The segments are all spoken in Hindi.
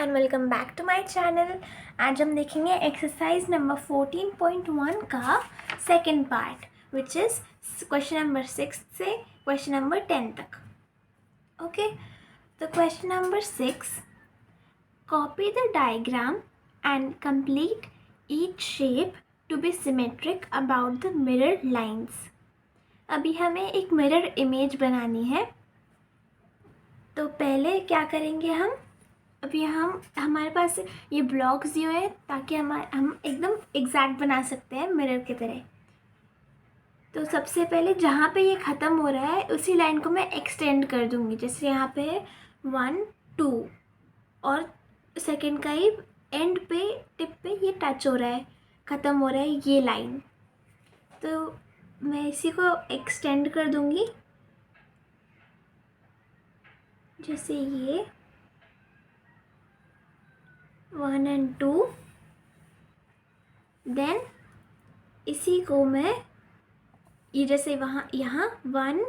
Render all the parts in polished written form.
And welcome back to my channel. आज हम देखेंगे एक्सरसाइज नंबर 14.1 का second part which is question number 6 से क्वेश्चन नंबर 10 तक। ओके, तो question number 6, copy the diagram and complete each shape to be symmetric about the mirror lines. अभी हमें एक मिरर इमेज बनानी है, तो पहले क्या करेंगे हम, अभी हमारे पास ये ब्लॉक्स दिए हुए हैं ताकि हम एकदम एग्जैक्ट बना सकते हैं मिरर की तरह। तो सबसे पहले जहाँ पे ये ख़त्म हो रहा है उसी लाइन को मैं एक्सटेंड कर दूँगी। जैसे यहाँ पे 1 2 और सेकंड का ही एंड पे टिप पे ये टच हो रहा है, ख़त्म हो रहा है ये लाइन, तो मैं इसी को एक्सटेंड कर दूँगी। जैसे ये 1 और 2, देन इसी को मैं ये जैसे यहाँ 1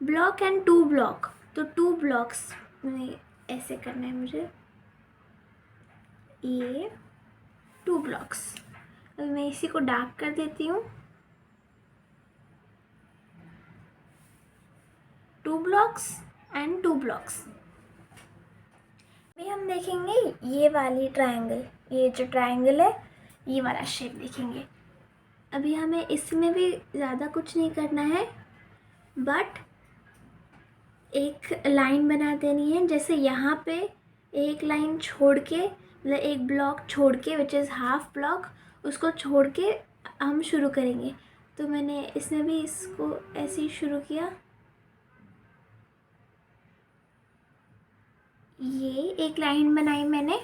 ब्लॉक एंड 2 ब्लॉक, तो 2 ब्लॉक्स में ऐसे करना है मुझे, ये 2 ब्लॉक्स। अभी मैं इसी को डार्क कर देती हूँ, 2 ब्लॉक्स एंड 2 ब्लॉक्स। अभी हम देखेंगे ये वाली ट्रायंगल, ये जो ट्रायंगल है ये वाला शेप देखेंगे। अभी हमें इसमें भी ज़्यादा कुछ नहीं करना है, बट एक लाइन बना देनी है। जैसे यहाँ पे एक लाइन छोड़ के, मतलब एक ब्लॉक छोड़ के विच इज़ हाफ ब्लॉक, उसको छोड़ के हम शुरू करेंगे। तो मैंने इसमें भी इसको ऐसे ही शुरू किया। ये एक लाइन बनाई मैंने,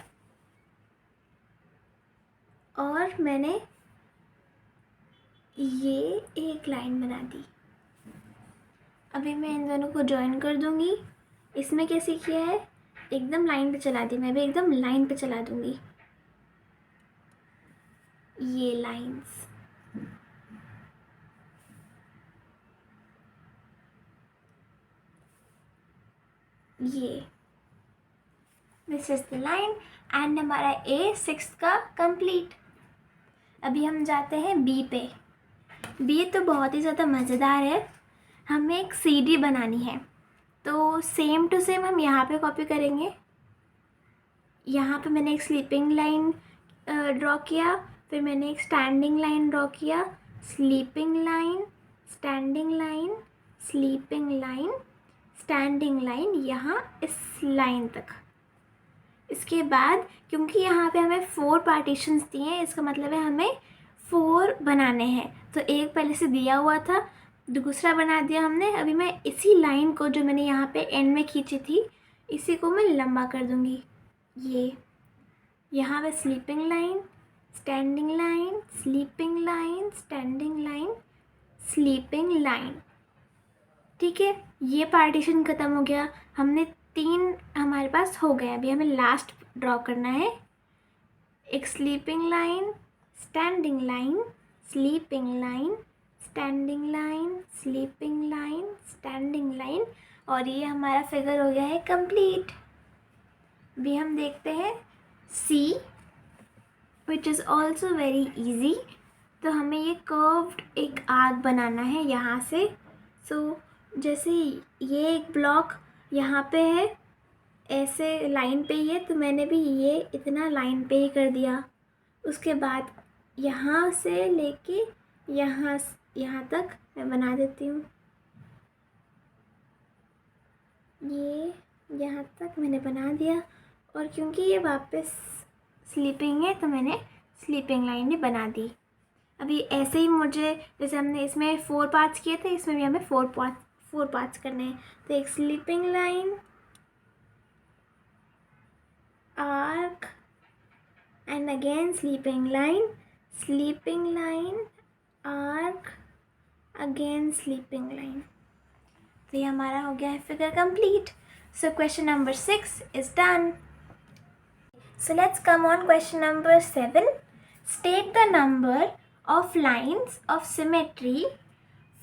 और मैंने ये एक लाइन बना दी। अभी मैं इन दोनों को जॉइन कर दूंगी। इसमें कैसे किया है, एकदम लाइन पे चला दी, मैं भी एकदम लाइन पे चला दूंगी ये लाइंस। ये this is the line and हमारा A6 का कंप्लीट। अभी हम जाते हैं B पे। B तो बहुत ही ज़्यादा मज़ेदार है। हमें एक CD बनानी है, तो सेम टू सेम हम यहाँ पे कॉपी करेंगे। यहाँ पे मैंने एक स्लीपिंग लाइन ड्रॉ किया, फिर मैंने एक स्टैंडिंग लाइन ड्रॉ किया, sleeping line, standing line, sleeping line, standing line, यहाँ इस लाइन तक। इसके बाद क्योंकि यहाँ पे हमें 4 पार्टीशंस दिए हैं, इसका मतलब है हमें 4 बनाने हैं। तो एक पहले से दिया हुआ था, दूसरा बना दिया हमने। अभी मैं इसी लाइन को जो मैंने यहाँ पे एंड में खींची थी, इसी को मैं लंबा कर दूँगी। ये यहाँ पे sleeping line, standing line, sleeping line, standing line, sleeping line. ठीक है, ये पार्टीशन ख़त्म हो गया। हमने 3 हमारे पास हो गए। अभी हमें लास्ट ड्रॉ करना है, एक sleeping line, standing line, sleeping line, standing line, sleeping line, standing line, और ये हमारा फिगर हो गया है कंप्लीट। अभी हम देखते हैं C, which is also very easy. तो हमें ये कर्व्ड एक आर्क बनाना है यहाँ से। सो जैसे ये एक ब्लॉक यहाँ पे है, ऐसे लाइन पे ही है, तो मैंने भी ये इतना लाइन पे ही कर दिया। उसके बाद यहाँ से लेके यहाँ तक मैं बना देती हूँ। ये यहाँ तक मैंने बना दिया, और क्योंकि ये वापस स्लीपिंग है तो मैंने स्लीपिंग लाइन भी बना दी। अभी ऐसे ही मुझे, जैसे हमने इसमें 4 पार्ट्स किए थे, इसमें भी हमें 4 पार्ट्स करने हैं। तो एक sleeping line, arc, and again sleeping line, sleeping line, arc, again sleeping line. तो ये हमारा हो गया है figure complete. So question number 6 is done. So let's come on question number 7. State the number of lines of symmetry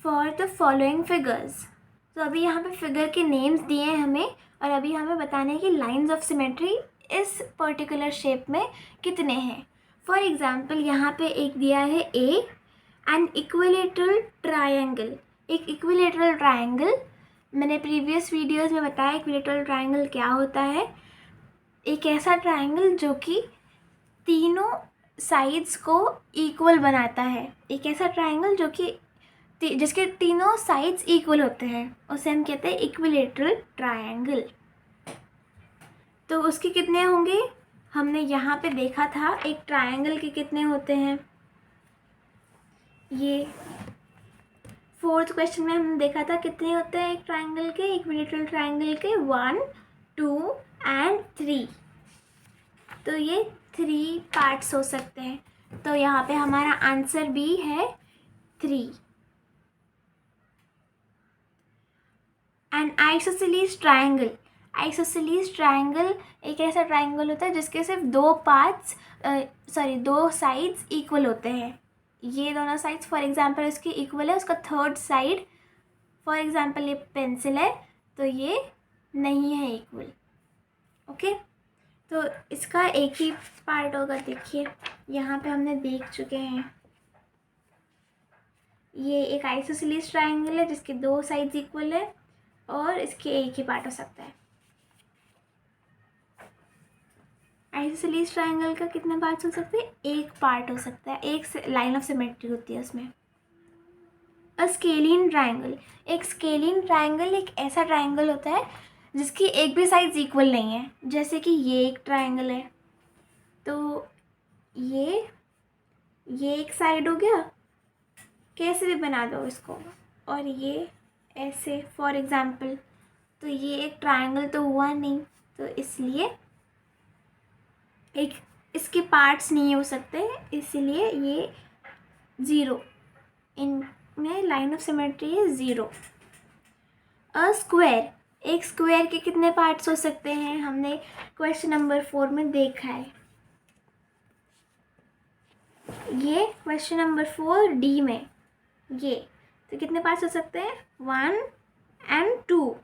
for the following figures. तो अभी यहाँ पे फिगर के नेम्स दिए हैं हमें, और अभी हमें बताना है कि लाइंस ऑफ सिमेट्री इस पर्टिकुलर शेप में कितने हैं। फॉर एग्ज़ाम्पल यहाँ पे एक दिया है ए एन इक्विलेटरल ट्रायंगल। एक इक्विलेटरल ट्रायंगल, मैंने प्रीवियस वीडियोस में बताया इक्विलेटरल ट्रायंगल क्या होता है। एक ऐसा ट्रायंगल जो कि तीनों साइड्स को इक्वल बनाता है। एक ऐसा ट्रायंगल जो कि जिसके तीनों साइड्स इक्वल होते हैं उसे हम कहते हैं इक्विलेटरल ट्रायंगल। तो उसके कितने होंगे, हमने यहाँ पे देखा था एक ट्रायंगल के कितने होते हैं। ये 4th क्वेश्चन में हमने देखा था कितने होते हैं एक ट्रायंगल के, इक्विलेटरल ट्रायंगल के 1, 2 एंड 3। तो ये 3 पार्ट्स हो सकते हैं। तो यहाँ पे हमारा आंसर भी है 3। And isosceles triangle. Isosceles triangle एक ऐसा ट्रायंगल होता है जिसके सिर्फ दो साइड्स इक्वल होते हैं। ये दोनों साइड्स फॉर एग्जांपल इसकी इक्वल है, उसका थर्ड साइड फॉर एग्जांपल ये पेंसिल है तो ये नहीं है इक्वल। ओके, तो इसका एक ही पार्ट होगा। देखिए यहाँ पे हमने देख चुके हैं, ये एक आइसोसेलेस ट्रायंगल है जिसके 2 साइड्स इक्वल है और इसके एक ही पार्ट हो सकता है। आइसोसेलेस ट्रायंगल का कितने पार्ट्स हो सकते हैं, एक पार्ट हो सकता है, एक लाइन ऑफ सिमेट्री होती है उसमें। अ स्केलिन ट्रायंगल। एक स्केलिन ट्रायंगल एक ऐसा ट्रायंगल होता है जिसकी एक भी साइड्स इक्वल नहीं है। जैसे कि ये एक ट्रायंगल है तो ये एक साइड हो गया, कैसे भी बना दो इसको, और ये ऐसे फॉर एग्जांपल, तो ये एक ट्रायंगल तो हुआ नहीं, तो इसलिए एक इसके पार्ट्स नहीं हो सकते, इसलिए ये 0, इनमें लाइन ऑफ सिमेट्री है 0। A square. एक स्क्वायर के कितने पार्ट्स हो सकते हैं, हमने क्वेश्चन नंबर 4 में देखा है। ये क्वेश्चन नंबर 4 डी में ये तो कितने पार्ट्स हो सकते हैं, 1 एंड 2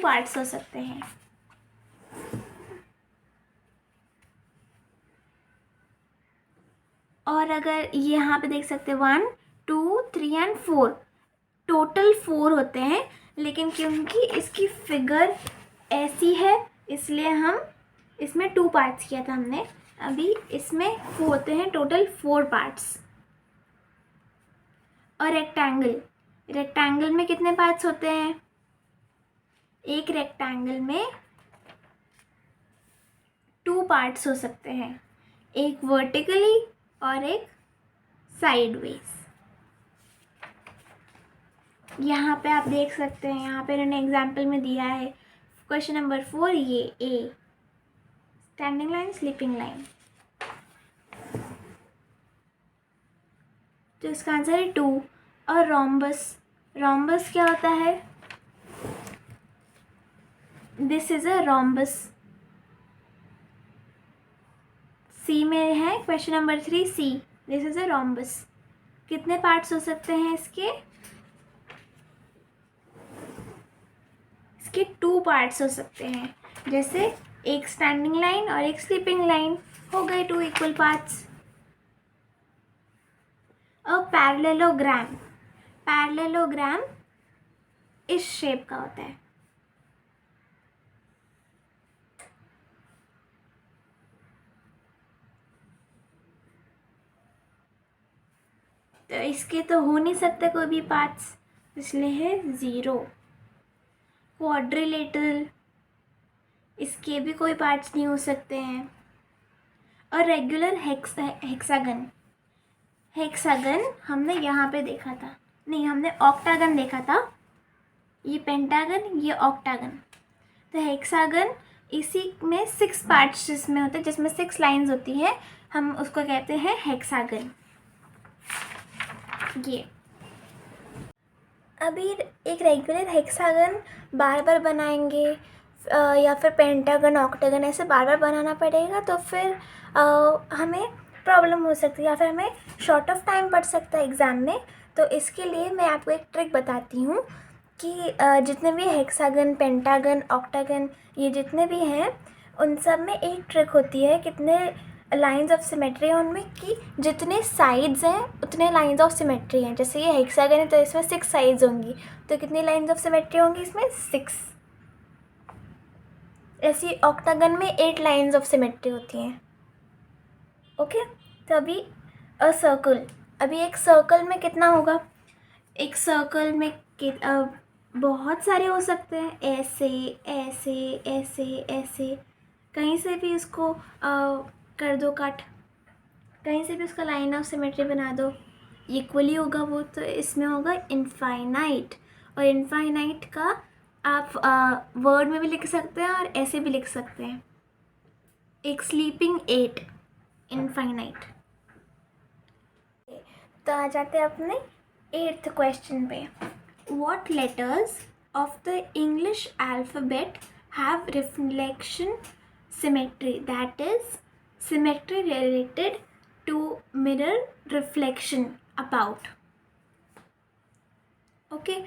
पार्ट्स हो सकते हैं। और अगर यहाँ पे देख सकते हैं 1, 2, 3 एंड 4, टोटल 4 होते हैं, लेकिन क्योंकि इसकी फिगर ऐसी है इसलिए हम इसमें 2 पार्ट्स किया था हमने, अभी इसमें होते हैं टोटल 4 पार्ट्स। और रेक्टेंगल में कितने पार्ट्स होते हैं, एक रेक्टेंगल में 2 पार्ट्स हो सकते हैं, एक वर्टिकली और एक साइडवेज। यहाँ पे आप देख सकते हैं, यहाँ पे इन्होंने एग्जाम्पल में दिया है क्वेश्चन नंबर 4, ये ए स्टैंडिंग लाइन, स्लीपिंग लाइन, तो इसका आंसर है 2। और रोम्बस क्या होता है, this is a rhombus. C में है question number 3 C, this is a rhombus. कितने पार्ट्स हो सकते हैं इसके 2 पार्ट्स हो सकते हैं, जैसे एक स्टैंडिंग लाइन और एक स्लीपिंग लाइन, हो गए 2 इक्वल पार्ट्स। अ पैरेललोग्राम इस शेप का होता है। तो इसके तो हो नहीं सकते कोई भी पार्ट्स, इसलिए है 0। क्वाड्रिलेटरल, इसके भी कोई पार्ट्स नहीं हो सकते हैं। और रेगुलर हेक्सागन हमने यहाँ पे देखा था, नहीं हमने ऑक्टागन देखा था, ये पेंटागन ये ऑक्टागन। तो हेक्सागन इसी में 6 पार्ट्स जिसमें होते हैं, जिसमें 6 लाइंस होती हैं, हम उसको कहते हैं हेक्सागन। ये अभी एक रेगुलर हेक्सागन बार बार बनाएंगे या फिर पेंटागन ऑक्टागन ऐसे बार बार बनाना पड़ेगा, तो फिर हमें प्रॉब्लम हो सकती है या फिर हमें शॉर्ट ऑफ टाइम पड़ सकता है एग्ज़ाम में। तो इसके लिए मैं आपको एक ट्रिक बताती हूँ कि जितने भी हेक्सागन, पेंटागन, ऑक्टागन ये जितने भी हैं उन सब में एक ट्रिक होती है, कितने लाइंस ऑफ सिमेट्री हैं उनमें, कि जितने साइड्स हैं उतने लाइंस ऑफ सिमेट्री हैं। जैसे ये हेक्सागन है तो इसमें 6 साइड्स होंगी, तो कितनी लाइंस ऑफ सिमेट्री होंगी इसमें? 6। ऐसी ऑक्टागन में 8 लाइंस ऑफ सिमेट्री होती हैं। ओके, तो अभी अ सर्कल, अभी एक सर्कल में कितना होगा? एक सर्कल में बहुत सारे हो सकते हैं, ऐसे ऐसे ऐसे ऐसे, कहीं से भी इसको कर दो कट, कहीं से भी उसका लाइन ऑफ सिमेट्री बना दो, इक्वली होगा वो। तो इसमें होगा इनफाइनाइट, और इनफाइनाइट का आप वर्ड में भी लिख सकते हैं और ऐसे भी लिख सकते हैं, एक स्लीपिंग 8, इनफाइनाइट। तो आ जाते हैं अपने 8th क्वेश्चन पे। What letters of the English alphabet have reflection symmetry, that is symmetry related to mirror reflection about? Okay,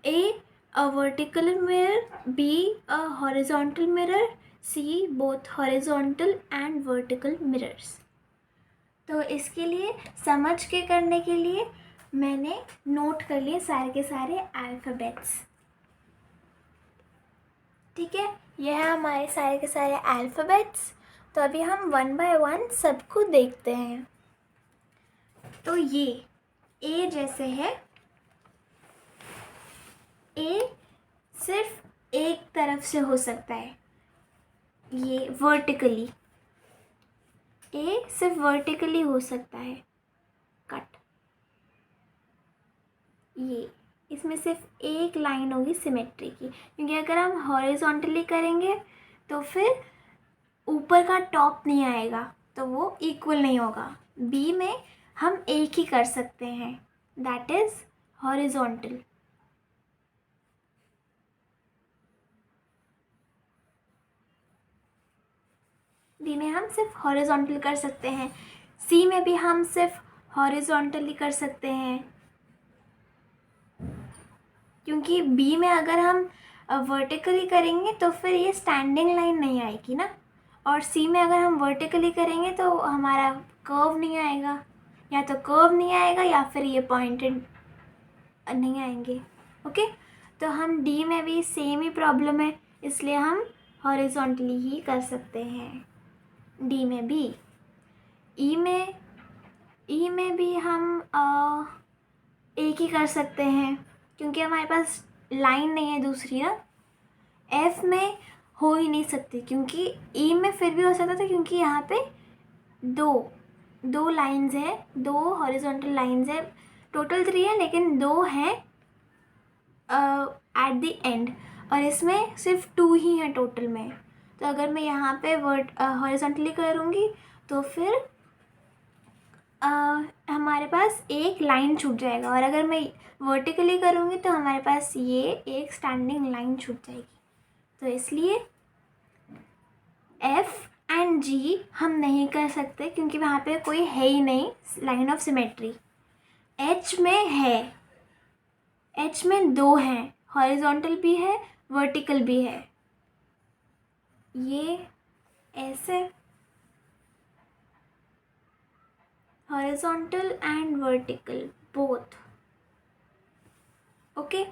a vertical mirror, B a horizontal mirror, C both horizontal and vertical mirrors. तो इसके लिए समझ के करने के लिए मैंने नोट कर लिए सारे के सारे अल्फ़ाबेट्स। ठीक है, यह है हमारे सारे के सारे अल्फ़ाबेट्स। तो अभी हम 1 बाय 1 सबको देखते हैं। तो ये ए जैसे है, ए सिर्फ एक तरफ से हो सकता है, ये वर्टिकली, ए सिर्फ वर्टिकली हो सकता है कट। ये इसमें सिर्फ एक लाइन होगी सिमेट्री की, क्योंकि अगर हम हॉरिजॉन्टली करेंगे तो फिर ऊपर का टॉप नहीं आएगा, तो वो इक्वल नहीं होगा। बी में हम एक ही कर सकते हैं, दैट इज हॉरिजॉन्टल। बी में हम सिर्फ हॉरिजॉन्टल कर सकते हैं, सी में भी हम सिर्फ हॉरिजॉन्टली कर सकते हैं, क्योंकि बी में अगर हम वर्टिकली करेंगे तो फिर ये स्टैंडिंग लाइन नहीं आएगी ना, और सी में अगर हम वर्टिकली करेंगे तो हमारा कर्व नहीं आएगा, या तो कर्व नहीं आएगा या फिर ये पॉइंटेड नहीं आएंगे। ओके, तो हम डी में भी सेम ही प्रॉब्लम है, इसलिए हम हॉरिजॉन्टली ही कर सकते हैं डी में भी। ई में भी हम एक ही कर सकते हैं, क्योंकि हमारे पास लाइन नहीं है दूसरी ना। एफ में हो ही नहीं सकती, क्योंकि ई में फिर भी हो सकता था, क्योंकि यहाँ पे दो लाइंस है, 2 हॉरिजॉन्टल लाइंस है, टोटल 3 है लेकिन 2 हैं एट द एंड, और इसमें सिर्फ 2 ही हैं टोटल में। तो अगर मैं यहाँ पे हॉरिजॉन्टली करूँगी तो फिर हमारे पास एक लाइन छूट जाएगा, और अगर मैं वर्टिकली करूँगी तो हमारे पास ये एक स्टैंडिंग लाइन छूट जाएगी। तो इसलिए एफ एंड जी हम नहीं कर सकते, क्योंकि वहाँ पे कोई है ही नहीं लाइन ऑफ सिमेट्री। एच में है, एच में 2 हैं, हॉरिजॉन्टल भी है वर्टिकल भी है, ये ऐसे horizontal and vertical both. Okay,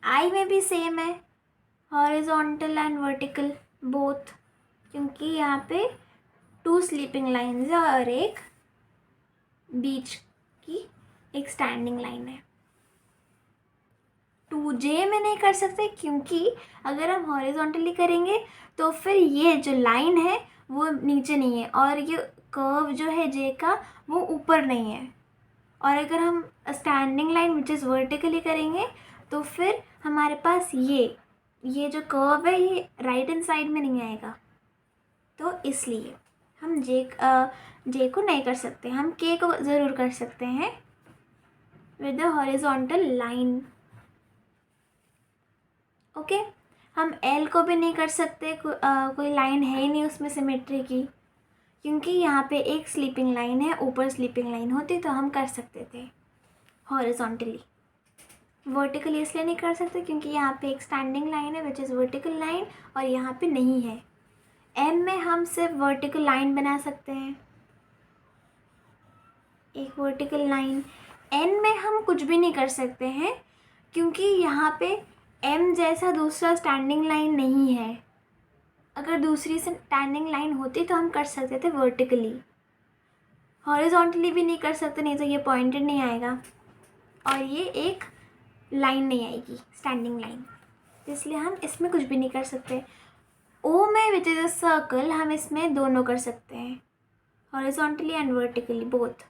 I में भी सेम है, हॉरिजॉन्टल एंड वर्टिकल बोथ, क्योंकि यहाँ पे 2 स्लीपिंग लाइन्स है और एक बीच की एक स्टैंडिंग लाइन है। 2J में नहीं कर सकते, क्योंकि अगर हम हॉरिजॉन्टली करेंगे तो फिर ये जो लाइन है वो नीचे नहीं है, और ये कर्व जो है जे का वो ऊपर नहीं है, और अगर हम standing line which is vertically करेंगे तो फिर हमारे पास ये जो कर्व है ये राइट हैंड साइड में नहीं आएगा। तो इसलिए हम जे को नहीं कर सकते, हम के को ज़रूर कर सकते हैं with the horizontal line. Okay, हम एल को भी नहीं कर सकते, कोई लाइन है ही नहीं उसमें सिमेट्री की, क्योंकि यहाँ पे एक स्लीपिंग लाइन है, ऊपर स्लीपिंग लाइन होती तो हम कर सकते थे हॉरिजॉन्टली। वर्टिकली इसलिए नहीं कर सकते क्योंकि यहाँ पे एक स्टैंडिंग लाइन है विच इज़ वर्टिकल लाइन, और यहाँ पे नहीं है, एम में हम सिर्फ वर्टिकल लाइन बना सकते हैं, एक वर्टिकल लाइन। एन में हम कुछ भी नहीं कर सकते हैं क्योंकि यहाँ पे एम जैसा दूसरा स्टैंडिंग लाइन नहीं है। अगर दूसरी स्टैंडिंग लाइन होती तो हम कर सकते थे वर्टिकली, हॉरिजॉन्टली भी नहीं कर सकते, नहीं तो ये पॉइंटेड नहीं आएगा और ये एक लाइन नहीं आएगी, स्टैंडिंग लाइन। इसलिए हम इसमें कुछ भी नहीं कर सकते। ओ में विच इज़ अ सर्कल, हम इसमें दोनों कर सकते हैं, हॉरिजॉन्टली एंड वर्टिकली बोथ,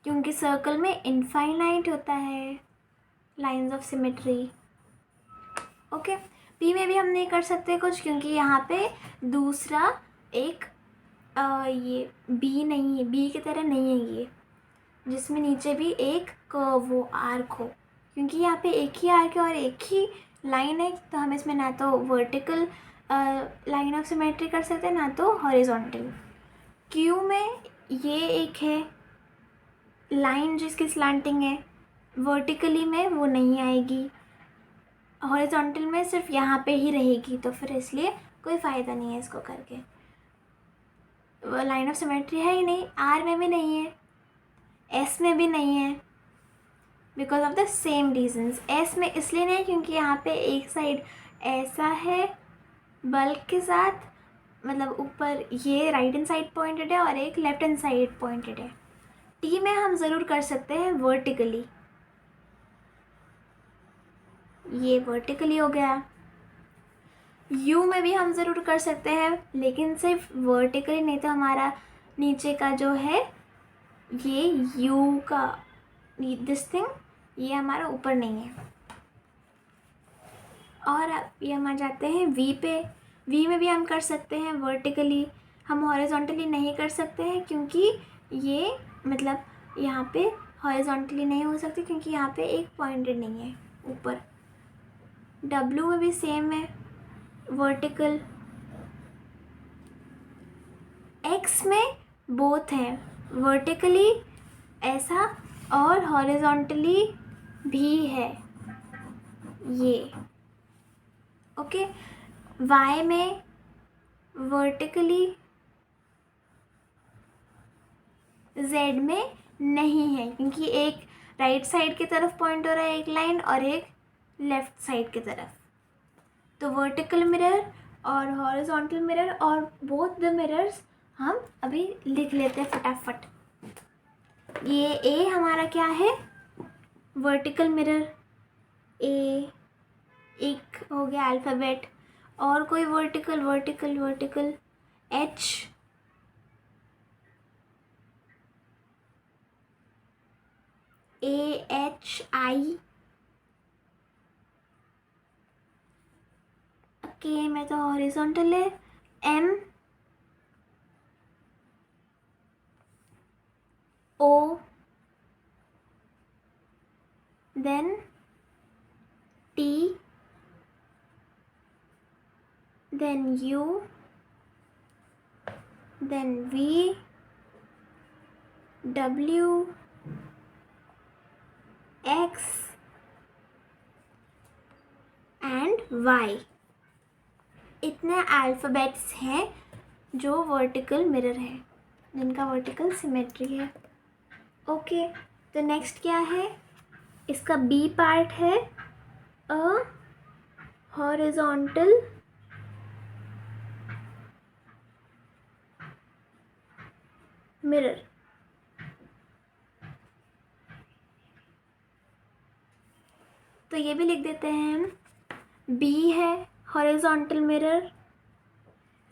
क्योंकि सर्कल में इनफाइनाइट होता है lines of symmetry. Okay, P में भी हम नहीं कर सकते कुछ क्योंकि यहाँ पे दूसरा एक ये बी नहीं है, बी की तरह नहीं है ये, जिसमें नीचे भी एक कर्व हो, आर्क हो, क्योंकि यहाँ पे एक ही आर्क है और एक ही लाइन है, तो हम इसमें ना तो वर्टिकल लाइन ऑफ सिमेट्री कर सकते हैं ना तो हॉरिजॉन्टल। क्यू में ये एक है लाइन जिसकी स्लैंटिंग है, वर्टिकली में वो नहीं आएगी, हॉरिजॉन्टल में सिर्फ यहाँ पे ही रहेगी, तो फिर इसलिए कोई फ़ायदा नहीं है इसको करके, वो लाइन ऑफ सिमेट्री है ही नहीं। आर में भी नहीं है, एस में भी नहीं है, because of the same reasons. S में इसलिए नहीं क्योंकि यहाँ पे एक साइड ऐसा है बल्क के साथ, मतलब ऊपर ये राइट हैंड साइड पॉइंटेड है और एक लेफ्ट हैंड साइड पॉइंटेड है। टी में हम ज़रूर कर सकते हैं वर्टिकली, ये वर्टिकली हो गया। यू में भी हम ज़रूर कर सकते हैं लेकिन सिर्फ वर्टिकली, नहीं तो हमारा नीचे का जो है ये यू का दिस थिंग, ये हमारा ऊपर नहीं है। और अब ये हम आ जाते हैं वी पे। वी में भी हम कर सकते हैं वर्टिकली, हम हॉरिजॉन्टली नहीं कर सकते हैं क्योंकि ये मतलब यहाँ पे हॉरिजॉन्टली नहीं हो सकती क्योंकि यहाँ पे एक पॉइंटेड नहीं है ऊपर। डब्ल्यू में भी सेम है, वर्टिकल। एक्स में बोथ हैं, वर्टिकली ऐसा और हॉरिजॉन्टली भी है ये। ओके, वाई में वर्टिकली, जेड में नहीं है क्योंकि एक राइट साइड की तरफ पॉइंट हो रहा है एक लाइन और एक लेफ्ट साइड की तरफ, तो वर्टिकल मिरर और हॉरिजॉन्टल मिरर और बोथ द मिरर्स हम अभी लिख लेते हैं फटाफट। ये ए हमारा क्या है, वर्टिकल मिरर ए, एक हो गया अल्फ़ाबेट, और कोई vertical vertical vertical H, A H I, K में तो हॉरिजॉन्टल है, M, O, then T, then U, then V, W, X and Y। इतने अल्फ़ाबेट्स हैं जो वर्टिकल मिरर है, जिनका वर्टिकल सिमेट्री है। ओके, तो नेक्स्ट क्या है, इसका बी पार्ट है अ हॉरिजॉन्टल मिरर। तो ये भी लिख देते हैं हम, बी है हॉरिजॉन्टल मिरर,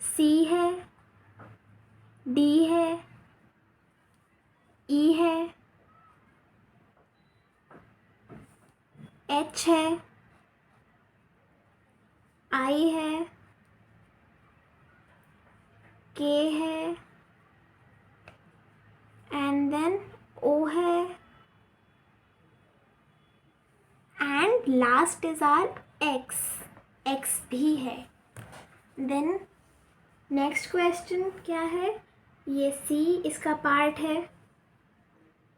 सी है, डी है, ई है, एच है, आई है, के है, एंड देन ओ है, and last is R X, X भी है। देन नेक्स्ट क्वेश्चन क्या है, ये सी इसका पार्ट है,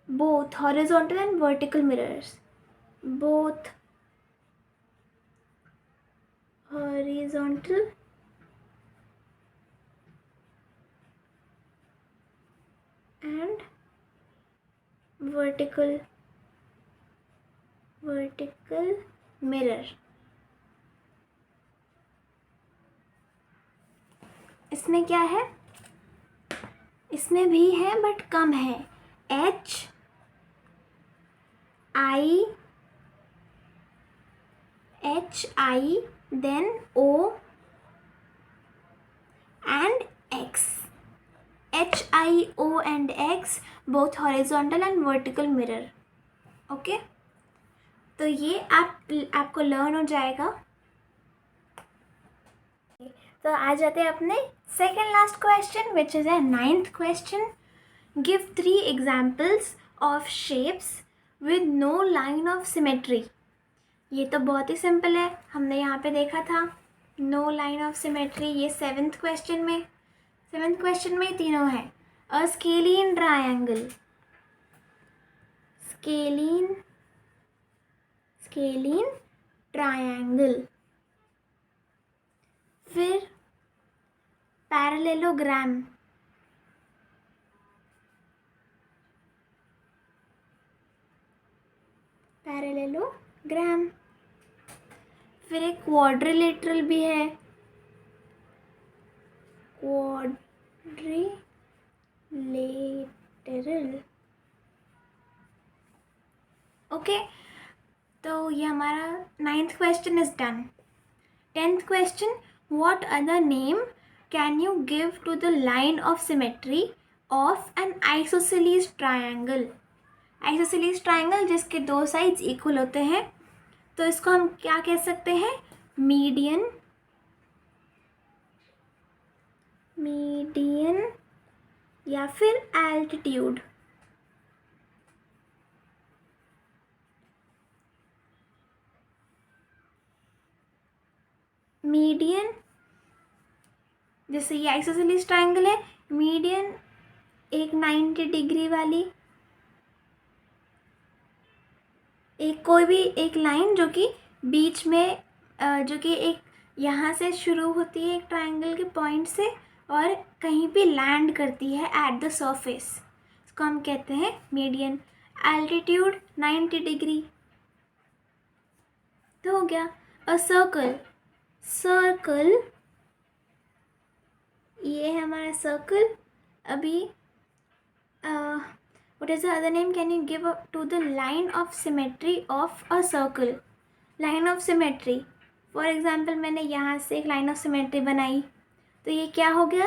both horizontal and vertical mirrors, both horizontal and vertical mirror. इसमें क्या है, इसमें भी है बट कम है, HI then O and X. HI, O and X both horizontal and vertical mirror. Okay, तो ये आपको लर्न हो जाएगा. तो आ जाते हैं अपने second last question which is a 9th question. Give 3 examples of shapes with no line of symmetry. ये तो बहुत ही सिंपल है, हमने यहाँ पे देखा था नो लाइन ऑफ सिमेट्री. ये 7th क्वेश्चन में ही तीनों है. अ स्केलीन ट्रायंगल, स्केलीन ट्रायंगल. फिर पैरेललोग्राम, फिर एक क्वाड्रिलेटरल भी है, क्वाड्रिलेटरल. ओके, तो ये हमारा 9th question is done. 10th question, what other name can you give to the line of symmetry of an isosceles triangle. Isosceles triangle जिसके 2 साइड्स इक्वल होते हैं, तो इसको हम क्या कह सकते हैं, मीडियन या फिर एल्टीट्यूड. मीडियन, जैसे ये आइसोसेलेस ट्रायंगल है, मीडियन एक 90 डिग्री वाली, एक कोई भी एक लाइन जो कि बीच में जो कि एक यहाँ से शुरू होती है एक ट्रायंगल के पॉइंट से और कहीं पे लैंड करती है एट द सरफेस, इसको हम कहते हैं मीडियन. Altitude 90 degree. तो हो गया. अ सर्कल, ये है हमारा सर्कल. अभी what is the other name can you give to the line of symmetry of a circle. line of symmetry, for example मैंने यहाँ से एक line of symmetry बनाई, तो ये क्या हो गया,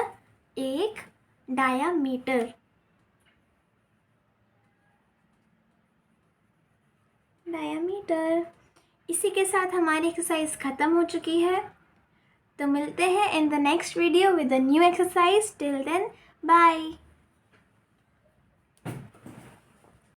एक डायामीटर. इसी के साथ हमारी एक्सरसाइज ख़त्म हो चुकी है. तो मिलते हैं in the next video with a new exercise. Till then bye.